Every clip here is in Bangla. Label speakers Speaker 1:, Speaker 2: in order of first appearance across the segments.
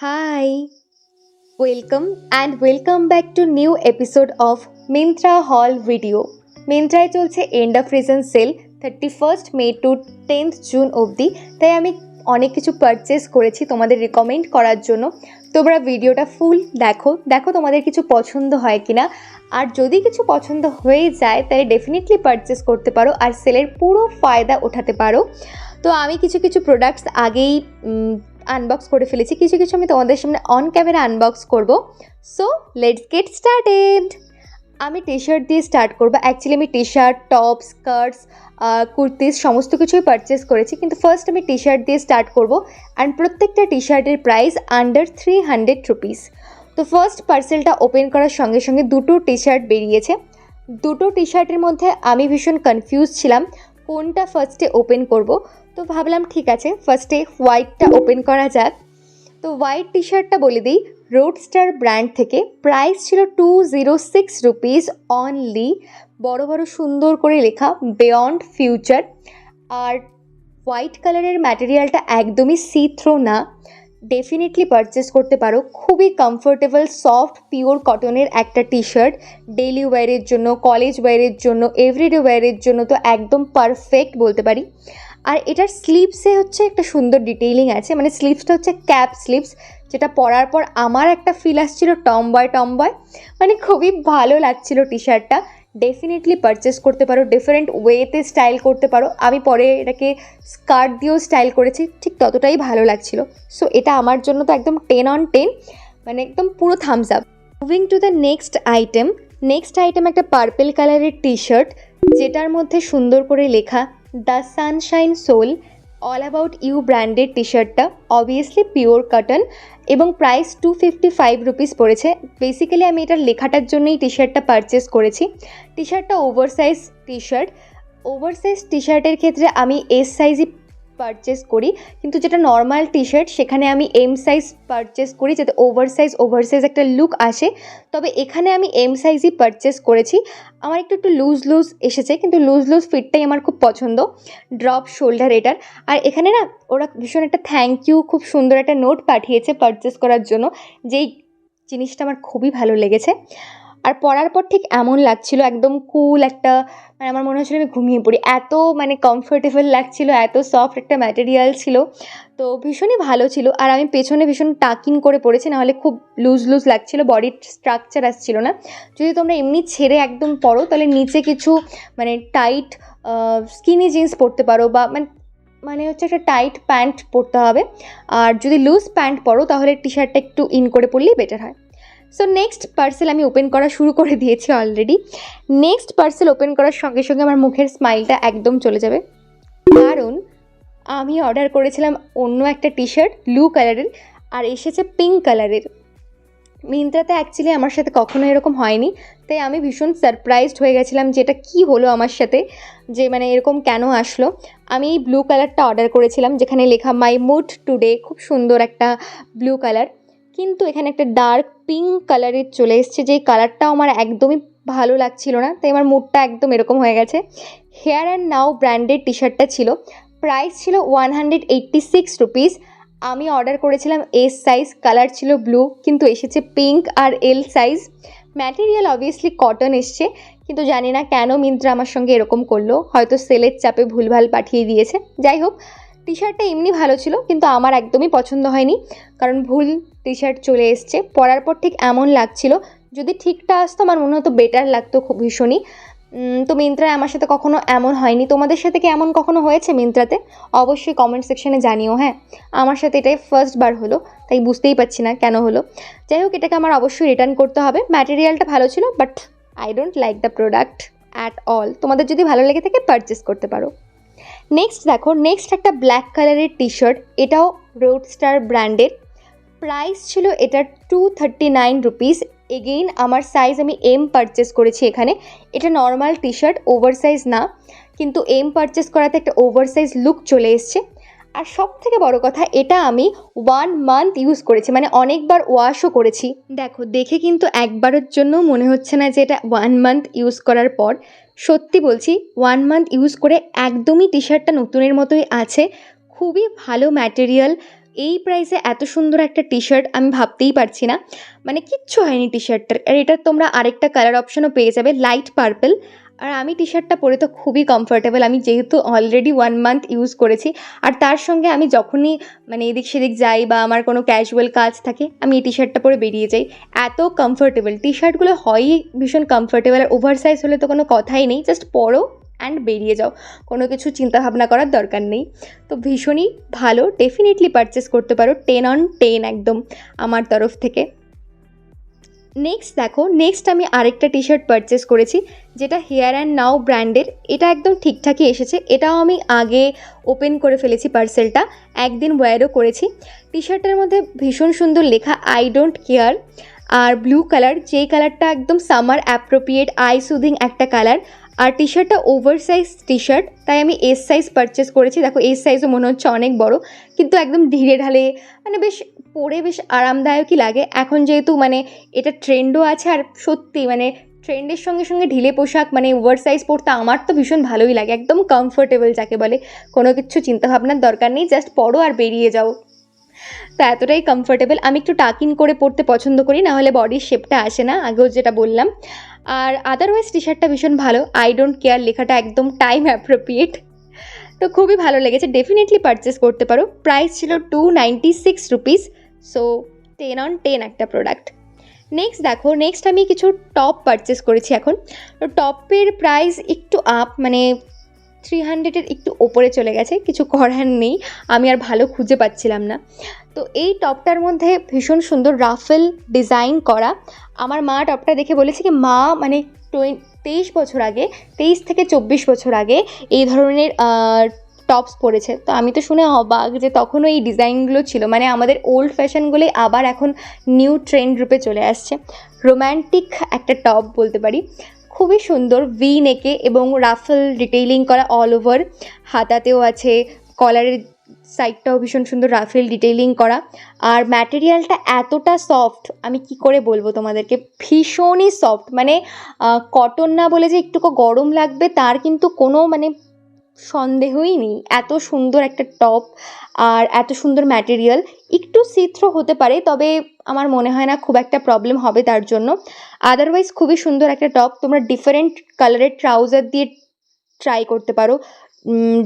Speaker 1: Hi, welcome back to new episode of Myntra Haul video. মিন্ত্রায় চলছে end of reason sale 31st May to 10th June অবধি। তাই আমি অনেক কিছু পারচেস করেছি তোমাদের রিকমেন্ড করার জন্য। তোমরা ভিডিওটা ফুল দেখো তোমাদের কিছু পছন্দ হয় কিনা, আর যদি কিছু পছন্দ হয়ে যায় তাহলে ডেফিনেটলি পারচেস করতে পারো আর সেলের পুরো ফায়দা ওঠাতে পারো। তো আমি কিছু প্রোডাক্টস আগেই আনবক্স করে ফেলেছি, কিছু আমি তোমাদের সামনে অন ক্যামেরা আনবক্স করব। So let's get started. আমি টি শার্ট দিয়ে স্টার্ট করবো। অ্যাকচুয়ালি আমি T shirt, top, skirts, kurtis সমস্ত কিছুই পারচেস করেছি, কিন্তু ফার্স্ট আমি টি শার্ট দিয়ে স্টার্ট করবো। অ্যান্ড প্রত্যেকটা টি শার্টের প্রাইস আন্ডার 300 রুপিস। তো ফার্স্ট পার্সেলটা ওপেন করার সঙ্গে সঙ্গে দুটো টি শার্ট বেরিয়েছে। দুটো টি শার্টের মধ্যে আমি ভীষণ কনফিউজ ছিলাম কোনটা ফার্স্টে ওপেন করব। তো ভাবলাম ঠিক আছে, ফার্স্টে হোয়াইটটা ওপেন করা যাক। তো হোয়াইট টি শার্টটা বলে দিই, রোডস্টার ব্র্যান্ড থেকে। প্রাইস ছিল 206 রুপিস অনলি। বড় সুন্দর করে লেখা বিয়ন্ড ফিউচার। আর হোয়াইট কালারের ম্যাটেরিয়ালটা একদমই সি থ্রো না। ডেফিনেটলি পারচেস করতে পারো। খুবই কমফোর্টেবল, সফট, পিওর কটনের একটা টি শার্ট। ডেইলি ওয়্যারের জন্য, কলেজ ওয়্যারের জন্য, এভরিডে ওয়্যারের জন্য তো একদম পারফেক্ট বলতে পারি। আর এটার স্লিভসে হচ্ছে একটা সুন্দর ডিটেইলিং আছে, মানে স্লিভসটা হচ্ছে ক্যাপ স্লিভস, যেটা পরার পর আমার একটা ফিল আসছিল টমবয়, মানে খুবই ভালো লাগছিল টি শার্টটা। ডেফিনেটলি পারচেস করতে পারো, ডিফারেন্ট ওয়েতে স্টাইল করতে পারো। আমি পরে এটাকে স্কার্ট দিয়েও স্টাইল করেছি, ঠিক ততটাই ভালো লাগছিল। সো এটা আমার জন্য তো একদম 10 on 10, মানে একদম পুরো thumbs up. Moving to the next item একটা পার্পেল কালারের টি শার্ট, যেটার মধ্যে সুন্দর করে লেখা the sunshine soul all about you branded T শার্টটা। অবভিয়াসলি পিওর কটন এবং প্রাইস 255 রুপিস পড়েছে। বেসিক্যালি আমি এটার লেখাটার জন্যই টি শার্টটা পারচেস করেছি। টি শার্টটা ওভারসাইজ টি শার্টের ক্ষেত্রে আমি এস সাইজই পারচেস করি, কিন্তু যেটা নর্মাল টি শার্ট সেখানে আমি এম সাইজ পারচেস করি, যাতে ওভারসাইজ একটা লুক আসে। তবে এখানে আমি এম সাইজই পারচেস করেছি। আমার একটু লুজ এসেছে, কিন্তু লুজ ফিটটাই আমার খুব পছন্দ। ড্রপ শোল্ডার এটার। আর এখানে না ওরা ভীষণ একটা থ্যাংক ইউ, খুব সুন্দর একটা নোট পাঠিয়েছে পারচেস করার জন্য, যেই জিনিসটা আমার খুবই ভালো লেগেছে। আর পরার পর ঠিক এমন লাগছিল, একদম কুল একটা, মানে আমার মনে হচ্ছিলো আমি ঘুমিয়ে পড়ি, এত মানে কমফোর্টেবল লাগছিল, এত সফট একটা ম্যাটেরিয়াল ছিল। তো ভীষণই ভালো ছিল। আর আমি পেছনে ভীষণ টাকিং করে পড়েছি, নাহলে খুব লুজ লাগছিল, বডির স্ট্রাকচার আসছিল না। যদি তোমরা এমনি ছেড়ে একদম পরো তাহলে নিচে কিছু মানে টাইট স্কিনি জিন্স পরতে পারো, বা মানে হচ্ছে একটা টাইট প্যান্ট পরতে হবে। আর যদি লুজ প্যান্ট পরো তাহলে টি শার্টটা একটু ইন করে পরলেই বেটার হয়। সো নেক্সট পার্সেল আমি ওপেন করা শুরু করে দিয়েছি অলরেডি। নেক্সট পার্সেল ওপেন করার সঙ্গে সঙ্গে আমার মুখের স্মাইলটা একদম চলে যাবে, কারণ আমি অর্ডার করেছিলাম অন্য একটা টি শার্ট ব্লু কালারের, আর এসেছে পিঙ্ক কালারের। মিন্ত্রাতে অ্যাকচুয়ালি আমার সাথে কখনো এরকম হয়নি, তাই আমি ভীষণ সারপ্রাইজড হয়ে গেছিলাম যে এটা কী হলো আমার সাথে, যে মানে এরকম কেন আসলো। আমি এই ব্লু কালারটা অর্ডার করেছিলাম, যেখানে লেখা মাই মুড টুডে, খুব সুন্দর একটা ব্লু কালার। কিন্তু এখানে একটা ডার্ক পিঙ্ক কালারের চলে এসছে, যেই কালারটাও আমার একদমই ভালো লাগছিল না, তাই আমার মুডটা একদম এরকম হয়ে গেছে। Here and now branded T শার্টটা ছিল। প্রাইস ছিল 186 রুপিস। আমি অর্ডার করেছিলাম এস সাইজ, কালার ছিল ব্লু, কিন্তু এসেছে পিঙ্ক আর L size. Material obviously cotton এসছে, কিন্তু জানি না কেন মিন্ত্রা আমার সঙ্গে এরকম করলো, হয়তো সেলের চাপে ভুলভাল পাঠিয়ে দিয়েছে। যাই হোক, টি শার্টটা এমনি ভালো ছিল, কিন্তু আমার একদমই পছন্দ হয়নি, কারণ ভুল টি শার্ট চলে এসছে। পরার পর ঠিক এমন লাগছিল, যদি ঠিকটা আসতো আমার মনে হতো বেটার লাগতো খুব ভীষণই। তো মিন্ত্রায় আমার সাথে কখনো এমন হয়নি। তোমাদের সাথে কি এমন কখনো হয়েছে মিন্ত্রাতে? অবশ্যই কমেন্ট সেকশনে জানিও। হ্যাঁ, আমার সাথে এটাই ফার্স্ট বার হলো, তাই বুঝতেই পারছি না কেন হলো। যাই হোক, এটাকে আমার অবশ্যই রিটার্ন করতে হবে। ম্যাটেরিয়ালটা ভালো ছিল, but I don't like the product at all. তোমাদের যদি ভালো লেগে থাকে পারচেস করতে পারো। নেক্সট একটা ব্ল্যাক কালারের টি শার্ট, এটাও রোডস্টার ব্র্যান্ডের। প্রাইস ছিল এটার 239 রুপিস। এগেইন আমার সাইজ আমি এম পারচেস করেছি এখানে। এটা নর্মাল টি শার্ট, ওভারসাইজ না, কিন্তু এম পারচেস করাতে একটা ওভারসাইজ লুক চলে এসছে। আর সব থেকে বড় কথা, এটা আমি 1 মান্থ ইউজ করেছি, মানে অনেকবার ওয়াশও করেছি। দেখো, দেখে কিন্তু একবারের জন্য মনে হচ্ছে না যে এটা 1 মান্থ ইউজ করার পর। সত্যি বলছি, 1 মান্থ ইউজ করে একদমই টি শার্টটা নতুনের মতোই আছে। খুবই ভালো ম্যাটেরিয়াল, এই প্রাইসে এত সুন্দর একটা টি শার্ট আমি ভাবতেই পারছি না, মানে কিচ্ছু হয়নি টি শার্টটার। আর এটার তোমরা আরেকটা কালার অপশনও পেয়ে যাবে, লাইট পার্পল। আর আমি টি শার্টটা পরে তো খুবই কমফোর্টেবল, আমি যেহেতু অলরেডি 1 মান্থ ইউজ করেছি। আর তার সঙ্গে আমি যখনই মানে এদিক সেদিক যাই বা আমার কোনো ক্যাজুয়াল কাজ থাকে, আমি এই টি শার্টটা পরে বেরিয়ে যাই। এত কমফোর্টেবল টি শার্টগুলো, হয়ই ভীষণ কমফোর্টেবল। আর ওভার সাইজ হলে তো কোনো কথাই নেই, জাস্ট পরো অ্যান্ড বেরিয়ে যাও, কোনো কিছু চিন্তাভাবনা করার দরকার নেই। তো ভীষণই ভালো, ডেফিনেটলি পারচেস করতে পারো, 10/10 একদম আমার তরফ থেকে। নেক্সট আমি আরেকটা টি শার্ট পারচেস করেছি, যেটা হেয়ার অ্যান্ড নাও ব্র্যান্ডের। এটা একদম ঠিকঠাকই এসেছে, এটাও আমি আগে ওপেন করে ফেলেছি পার্সেলটা, একদিন ওয়্যারও করেছি। টি শার্টের মধ্যে ভীষণ সুন্দর লেখা আই ডোন্ট কেয়ার, আর ব্লু কালার, যেই কালারটা একদম সামার অ্যাপ্রোপ্রিয়েট আই সুদিং একটা কালার। আর টি শার্টটা ওভার সাইজ টি শার্ট, তাই আমি এস সাইজ পারচেস করেছি। দেখো এস সাইজও মনে হচ্ছে অনেক বড়, কিন্তু একদম ঢিলে ঢালে, মানে বেশ পরে বেশ আরামদায়কই লাগে। এখন যেহেতু মানে এটা ট্রেন্ডও আছে, আর সত্যি মানে ট্রেন্ডের সঙ্গে সঙ্গে ঢিলে পোশাক মানে ওভার সাইজ পরতে আমার তো ভীষণ ভালোই লাগে, একদম কমফোর্টেবল যাকে বলে। কোনো কিছু চিন্তাভাবনার দরকার নেই, জাস্ট পরো আর বেরিয়ে যাও। তো এতটাই কমফোর্টেবল। আমি একটু টাকিন করে পরতে পছন্দ করি, না হলে বডির শেপটা আসে না, আগেও যেটা বললাম। আর আদারওয়াইজ টি শার্টটা ভীষণ ভালো, আই ডোন্ট কেয়ার লেখাটা একদম টাইম অ্যাপ্রোপ্রিয়েট। তো খুবই ভালো লেগেছে, ডেফিনেটলি পারচেস করতে পারো। প্রাইস ছিল 296 রুপিস। সো 10/10 একটা প্রোডাক্ট। নেক্সট আমি কিছু টপ পারচেস করেছি এখন। তো টপের প্রাইস একটু আপ, মানে 300-এর একটু ওপরে চলে গেছে, কিছু করার নেই, আমি আর ভালো খুঁজে পাচ্ছিলাম না। তো এই টপটার মধ্যে ভীষণ সুন্দর রাফেল ডিজাইন করা। আমার মা টপটা দেখে বলেছে কি, মা মানে 23 বছর আগে, 23 থেকে 24 বছর আগে এই ধরনের টপস পরেছে। তো আমি তো শুনে অবাক যে তখনও এই ডিজাইনগুলো ছিল, মানে আমাদের ওল্ড ফ্যাশনগুলোই আবার এখন নিউ ট্রেন্ড রূপে চলে আসছে। রোম্যান্টিক একটা টপ বলতে পারি, খুবই সুন্দর, ভি নেকে এবং রাফেল ডিটেইলিং করা অল ওভার, হাতাতেও আছে, কলারের সাইডটাও ভীষণ সুন্দর রাফেল ডিটেইলিং করা। আর ম্যাটেরিয়ালটা এতটা সফট, আমি কি করে বলবো তোমাদেরকে, ভীষণই সফট, মানে কটন না বলে যে একটুকু গরম লাগবে তার কিন্তু কোনো মানে সন্দেহই নেই। এত সুন্দর একটা টপ আর এত সুন্দর ম্যাটেরিয়াল, একটু সিথ্রো হতে পারে, তবে আমার মনে হয় না খুব একটা প্রবলেম হবে তার জন্য। আদারওয়াইজ খুবই সুন্দর একটা টপ, তোমরা ডিফারেন্ট কালারের ট্রাউজার দিয়ে ট্রাই করতে পারো।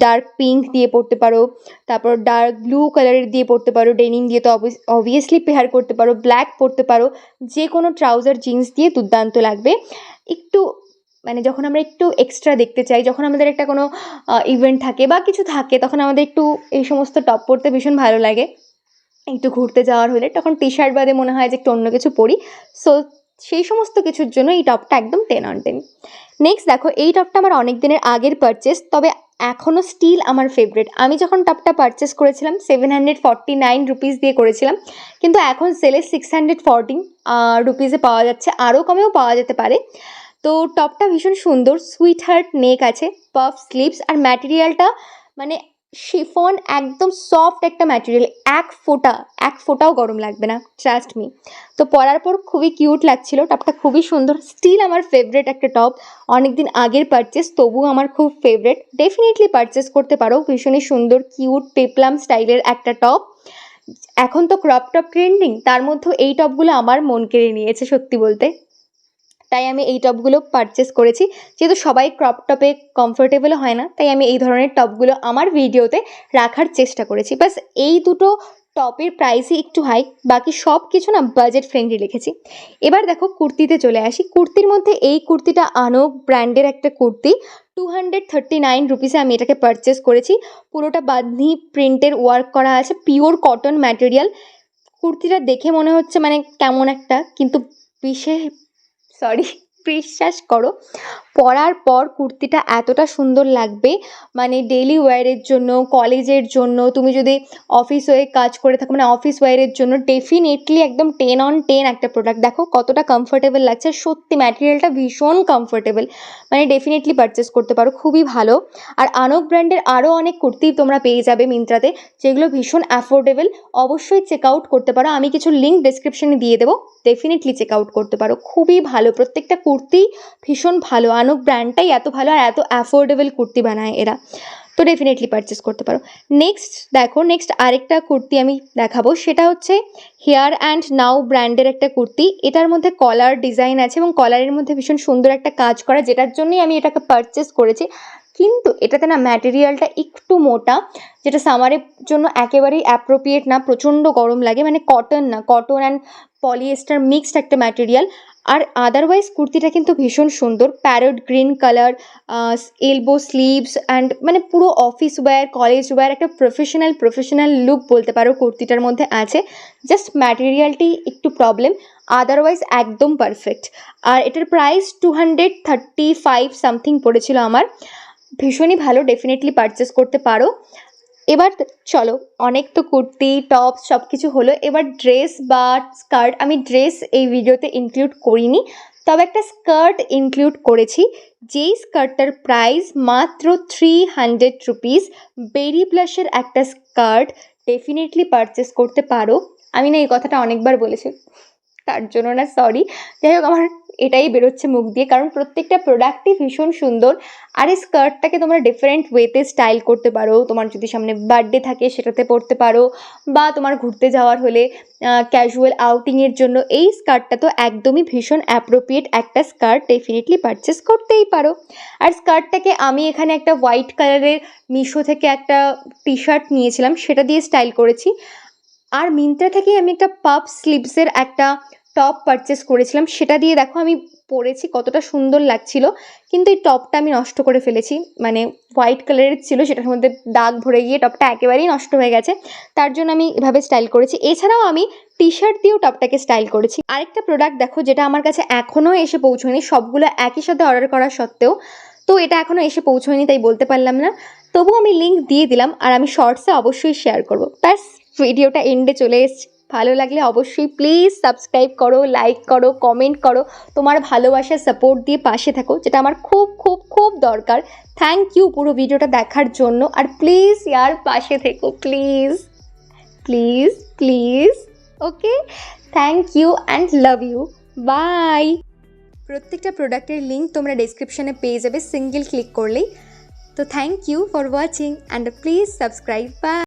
Speaker 1: ডার্ক পিঙ্ক দিয়ে পরতে পারো, তারপর ডার্ক ব্লু কালারের দিয়ে পরতে পারো, ডেনিম দিয়ে তো অবভিয়াসলি পেয়ার করতে পারো, ব্ল্যাক পরতে পারো, যে কোনো ট্রাউজার জিন্স দিয়ে দুর্দান্ত লাগবে। একটু মানে যখন আমরা একটু এক্সট্রা দেখতে চাই, যখন আমাদের একটা কোনো ইভেন্ট থাকে বা কিছু থাকে, তখন আমাদের একটু এই সমস্ত টপ পরতে ভীষণ ভালো লাগে। একটু ঘুরতে যাওয়ার হলে তখন টি শার্ট বাদে মনে হয় যে একটু অন্য কিছু পরি। সো সেই সমস্ত কিছুর জন্য এই টপটা একদম 10/10। নেক্সট দেখো, এই টপটা আমার অনেক দিনের আগের পারচেস, তবে এখনও স্টিল আমার ফেভারিট। আমি যখন টপটা পারচেস করেছিলাম 749 রুপিস দিয়ে করেছিলাম, কিন্তু এখন সেলে 614 রুপিসে পাওয়া যাচ্ছে, আরও কমেও পাওয়া যেতে পারে। তো টপটা ভীষণ সুন্দর, সুইট হার্ট নেক আছে, পাফ স্লিভস, আর ম্যাটেরিয়ালটা মানে শিফন, একদম সফট একটা ম্যাটেরিয়াল, এক ফোঁটাও গরম লাগবে না, ট্রাস্ট মি। তো পরার পর খুবই কিউট লাগছিল, টপটা খুবই সুন্দর, স্টিল আমার ফেভারিট একটা টপ। অনেকদিন আগের পারচেস, তবুও আমার খুব ফেভারিট, ডেফিনেটলি পারচেস করতে পারো। ভীষণই সুন্দর কিউট পেপলাম স্টাইলের একটা টপ। এখন তো ক্রপ টপ ট্রেন্ডিং, তার মধ্যেও এই টপগুলো আমার মন কেড়ে নিয়েছে সত্যি বলতে, তাই আমি এই টপগুলো পারচেস করেছি। যেহেতু সবাই ক্রপ টপে কমফোর্টেবল হয় না, তাই আমি এই ধরনের টপগুলো আমার ভিডিওতে রাখার চেষ্টা করেছি। বাস এই দুটো টপের প্রাইসই একটু হাই, বাকি সব কিছু না বাজেট ফ্রেন্ডলি রেখেছি। এবার দেখো কুর্তিতে চলে আসি। কুর্তির মধ্যে এই কুর্তিটা আনোক ব্র্যান্ডের একটা কুর্তি, 239 রুপিসে আমি এটাকে পারচেস করেছি। পুরোটা বাঁধনি প্রিন্টের ওয়ার্ক করা আছে, পিওর কটন ম্যাটেরিয়াল। কুর্তিটা দেখে মনে হচ্ছে মানে কেমন একটা, কিন্তু বিশেষ বিশ্বাস করো, পরার পর কুর্তিটা এতটা সুন্দর লাগবে, মানে ডেইলি ওয়্যারের জন্য, কলেজের জন্য, তুমি যদি অফিস ওয়ে কাজ করে থাকো মানে অফিস ওয়্যারের জন্য ডেফিনেটলি একদম 10/10 একটা প্রোডাক্ট। দেখো কতটা কমফোর্টেবল লাগছে, সত্যি ম্যাটেরিয়ালটা ভীষণ কমফোর্টেবল, মানে ডেফিনেটলি পারচেস করতে পারো, খুবই ভালো। আর আনোক ব্র্যান্ডের আরও অনেক কুর্তি তোমরা পেয়ে যাবে মিন্ত্রাতে, যেগুলো ভীষণ অ্যাফোর্ডেবল, অবশ্যই চেক আউট করতে পারো, আমি কিছু লিঙ্ক ডেসক্রিপশনে দিয়ে দেবো, ডেফিনেটলি চেক আউট করতে পারো, খুবই ভালো প্রত্যেকটা কুর্তি, ভীষণ ভালো। আনোক ব্র্যান্ডটাই এত ভালো আর এত অ্যাফোর্ডেবল কুর্তি বানায় এরা। তো ডেফিনেটলি পারচেস করতে পারো। নেক্সট আরেকটা কুর্তি আমি দেখাবো, সেটা হচ্ছে হেয়ার অ্যান্ড নাও ব্র্যান্ডের একটা কুর্তি। এটার মধ্যে কলার ডিজাইন আছে এবং কলারের মধ্যে ভীষণ সুন্দর একটা কাজ করা, যেটার জন্যই আমি এটাকে পারচেস করেছি। কিন্তু এটাতে না ম্যাটেরিয়ালটা একটু মোটা, যেটা সামারের জন্য একেবারেই অ্যাপ্রোপ্রিয়েট না, প্রচণ্ড গরম লাগে। মানে কটন না, কটন অ্যান্ড পলিয়েস্টার মিক্সড একটা ম্যাটেরিয়াল। আর আদারওয়াইজ কুর্তিটা কিন্তু ভীষণ সুন্দর, parrot green colour, elbow sleeves and মানে পুরো অফিস ওয়্যার, কলেজ ওয়্যার, একটা প্রফেশনাল লুক বলতে পারো কুর্তিটার মধ্যে আছে। জাস্ট ম্যাটেরিয়ালটি একটু প্রবলেম, আদারওয়াইজ একদম পারফেক্ট। আর এটার প্রাইস 235 সামথিং পড়েছিল আমার। ভীষণই ভালো, ডেফিনেটলি পারচেস করতে পারো। এবার চলো, অনেক তো কুর্তি টপস সব কিছু হলো, এবার ড্রেস বা স্কার্ট। আমি ড্রেস এই ভিডিওতে ইনক্লুড করিনি, তবে একটা স্কার্ট ইনক্লুড করেছি, যেই স্কার্টটার প্রাইস মাত্র 300 রুপিস। বেরি প্লাসের একটা স্কার্ট, ডেফিনেটলি পারচেস করতে পারো। আমি না এই কথাটা অনেকবার বলেছি, তার জন্য না সরি। যাই হোক, আমার এটাই বেরোচ্ছে মুখ দিয়ে, কারণ প্রত্যেকটা প্রোডাক্টই ভীষণ সুন্দর। আর এই স্কার্টটাকে তোমরা ডিফারেন্ট ওয়েতে স্টাইল করতে পারো। তোমার যদি সামনে বার্থডে থাকে সেটাতে পরতে পারো, বা তোমার ঘুরতে যাওয়ার হলে ক্যাজুয়াল আউটিংয়ের জন্য এই স্কার্টটা তো একদমই ভীষণ অ্যাপ্রোপ্রিয়েট একটা স্কার্ট, ডেফিনেটলি পারচেস করতেই পারো। আর স্কার্টটাকে আমি এখানে একটা হোয়াইট কালারের মিশো থেকে একটা টি শার্ট নিয়েছিলাম, সেটা দিয়ে স্টাইল করেছি। আর মিন্ত্রা থেকেই আমি একটা পাফ স্লিভসের একটা টপ পারচেস করেছিলাম, সেটা দিয়ে দেখো আমি পরেছি, কতটা সুন্দর লাগছিল। কিন্তু এই টপটা আমি নষ্ট করে ফেলেছি, মানে হোয়াইট কালারের ছিল, সেটার মধ্যে দাগ ভরে গিয়ে টপটা একেবারেই নষ্ট হয়ে গেছে। তার জন্য আমি এভাবে স্টাইল করেছি। এছাড়াও আমি টি শার্ট দিয়েও টপটাকে স্টাইল করেছি। আরেকটা প্রোডাক্ট দেখো, যেটা আমার কাছে এখনও এসে পৌঁছয়নি, সবগুলো একই সাথে অর্ডার করা সত্ত্বেও তো এটা এখনও এসে পৌঁছয়নি, তাই বলতে পারলাম না। তবু আমি লিঙ্ক দিয়ে দিলাম, আর আমি শর্টসে অবশ্যই শেয়ার করবো। ব্যাস, ভিডিওটা এন্ডে চলে এসেছি। ভালো লাগলে অবশ্যই প্লিজ সাবস্ক্রাইব করো, লাইক করো, কমেন্ট করো, তোমার ভালোবাসার সাপোর্ট দিয়ে পাশে থাকো, যেটা আমার খুব খুব খুব দরকার। থ্যাংক ইউ পুরো ভিডিওটা দেখার জন্য। আর প্লিজ ইয়ার পাশে থেকো, please please please. Okay, thank you and love you, bye. প্রত্যেকটা প্রোডাক্টের লিঙ্ক তোমরা ডেসক্রিপশনে পেয়ে যাবে সিঙ্গেল ক্লিক করলেই। তো thank you for watching and please subscribe, by.